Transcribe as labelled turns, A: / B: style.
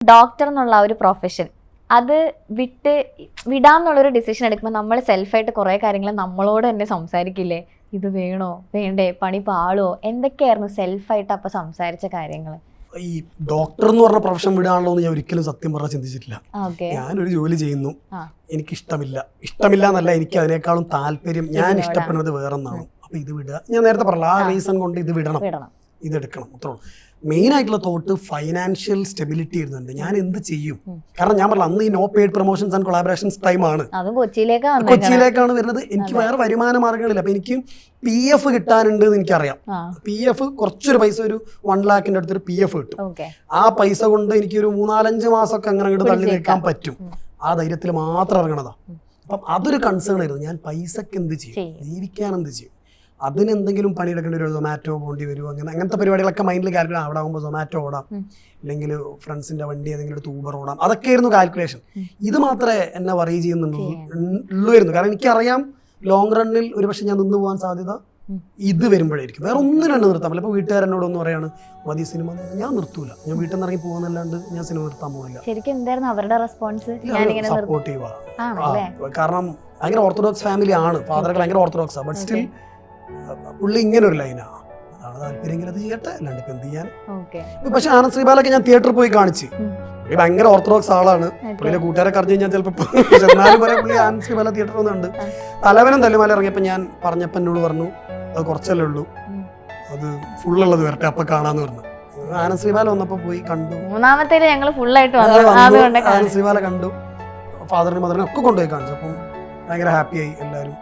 A: Doctor എന്നുള്ള ഒരു profession അത് വിടാമെന്നുള്ളൊരു ഡിസിഷൻ എടുക്കുമ്പോൾ നമ്മൾ സെൽഫായിട്ട് കുറേ കാര്യങ്ങൾ നമ്മളോട് തന്നെ സംസാരിക്കില്ലേ? ഇത് വേണോ വേണ്ടേ, പണി പാളോ, എന്തൊക്കെയായിരുന്നു സെൽഫായിട്ട് അപ്പോൾ സംസാരിച്ച കാര്യങ്ങൾ?
B: ഈ ഡോക്ടർ എന്ന് പറഞ്ഞ പ്രൊഫഷൻ വിടാണല്ലോ എന്ന് ഞാൻ ഒരിക്കലും സത്യം പറഞ്ഞാൽ ചിന്തിച്ചിട്ടില്ല. ഞാനൊരു ജോലി ചെയ്യുന്നു, എനിക്ക് ഇഷ്ടമില്ല എന്നല്ല, എനിക്ക് അതിനേക്കാളും താല്പര്യം, ഞാൻ ഇഷ്ടപ്പെടുന്നത് വേറൊന്നാണ്. അപ്പൊ ഇത് വിടുക, ഞാൻ നേരത്തെ പറഞ്ഞ ആ റീസൺ കൊണ്ട് ഇത് വിടണം, ഇതെടുക്കണം, അത്രേ ഉള്ളൂ. മെയിൻ ആയിട്ടുള്ള തോട്ട് ഫൈനാൻഷ്യൽ സ്റ്റെബിലിറ്റി ഇരുന്നുണ്ട്. ഞാൻ എന്ത് ചെയ്യും? കാരണം ഞാൻ പറഞ്ഞ അന്ന് ഈ no paid promotions and collaborations ടൈമാണ്, കൊച്ചിയിലേക്കാണ് വരുന്നത്. എനിക്ക് വേറെ വരുമാന മാർഗ്ഗങ്ങളില്ല. അപ്പൊ എനിക്ക് PF കിട്ടാനുണ്ട് എന്ന് എനിക്കറിയാം. PF കുറച്ചൊരു പൈസ, ഒരു 1 lakhന്റെ അടുത്തൊരു PF കിട്ടും. ആ പൈസ കൊണ്ട് എനിക്കൊരു 3-4-5 മാസമൊക്കെ അങ്ങനെ അങ്ങോട്ട് തള്ളി നിൽക്കാൻ പറ്റും. ആ ധൈര്യത്തിൽ മാത്രം ഇറങ്ങണതാ. അപ്പം അതൊരു കൺസേൺ ആയിരുന്നു. ഞാൻ പൈസക്ക് എന്ത് ചെയ്യും, ജീവിക്കാൻ എന്ത് ചെയ്യും, അതിനെന്തെങ്കിലും പണിയെടുക്കേണ്ടി വരുമോ, സൊമാറ്റോ പോകേണ്ടി വരുമോ, അങ്ങനത്തെ പരിപാടികളൊക്കെ മൈൻഡിൽ കാൽക്കുലേറ്റ്. അവിടെ ആകുമ്പോൾ സൊമാറ്റോ ഓടാം, അല്ലെങ്കിൽ ഫ്രണ്ട്സിന്റെ വണ്ടി ഏതെങ്കിലും എടുത്ത് ഊബർ ഓടാം, അതൊക്കെയായിരുന്നു കാൽക്കുലേഷൻ. ഇത് മാത്രമേ എന്നെ വറി ചെയ്യുന്നുള്ളൂ. കാരണം എനിക്കറിയാം ലോങ് റണ്ണിൽ ഒരു പക്ഷേ ഞാൻ നിന്ന് പോകാൻ സാധ്യത ഇത് വരുമ്പോഴായിരിക്കും. വേറെ ഒന്നിനും എന്നെ നിർത്താൻ പറ്റില്ല. ഇപ്പോൾ വീട്ടുകാരെന്നോടൊന്ന് പറയാണ് മതി സിനിമ, ഞാൻ നിർത്തൂല, ഞാൻ വീട്ടിൽ നിന്ന് ഇറങ്ങി പോകുന്നല്ലാണ്ട് ഞാൻ സിനിമ നിർത്താൻ പോകില്ല. സപ്പോർട്ടീവാ. കാരണം ഭയങ്കര ഓർത്തഡോക്സ് ഫാമിലി ആണ്, ഫാദറൊക്കെ ഭയങ്കര ഓർത്തഡോക്സാണ്. ബട്ട് സ്റ്റിൽ പുള്ളി ഇങ്ങനെ ഒരു ലൈനാണ്, അതാണ് താല്പര്യമെങ്കിൽ അത് ചെയ്യട്ടെ, അല്ലാണ്ട് ഇപ്പം എന്ത് ചെയ്യാൻ. പക്ഷെ ആനന്ദ് ശ്രീബാലൊക്കെ ഞാൻ തിയേറ്ററിൽ പോയി കാണിച്ച്, പുള്ളി ഭയങ്കര ഓർത്തഡോക്സ് ആളാണ്. പുള്ളിയുടെ കൂട്ടുകാരൊക്കെ അറിഞ്ഞു കഴിഞ്ഞാൽ ചിലപ്പോൾ ചെന്നാലും പറയാം പുള്ളി ആനന്ദ് ശ്രീബാല തിയേറ്ററിൽ വന്നുണ്ട്. തലവനും തല്ലുമാല ഇറങ്ങിയപ്പോൾ ഞാൻ പറഞ്ഞപ്പോൾ എന്നോട് പറഞ്ഞു അത് കുറച്ചല്ലേ ഉള്ളൂ, അത് ഫുള്ളുള്ളത് വരട്ടെ അപ്പം കാണാന്ന് പറഞ്ഞു. ആനന്ദ് ശ്രീബാല വന്നപ്പോൾ പോയി കണ്ടു. ആനന്ദ് ശ്രീബാല കണ്ടു, ഫാദറിനും മദറിനും ഒക്കെ കൊണ്ടുപോയി കാണിച്ചു. അപ്പം ഭയങ്കര ഹാപ്പിയായി എല്ലാവരും.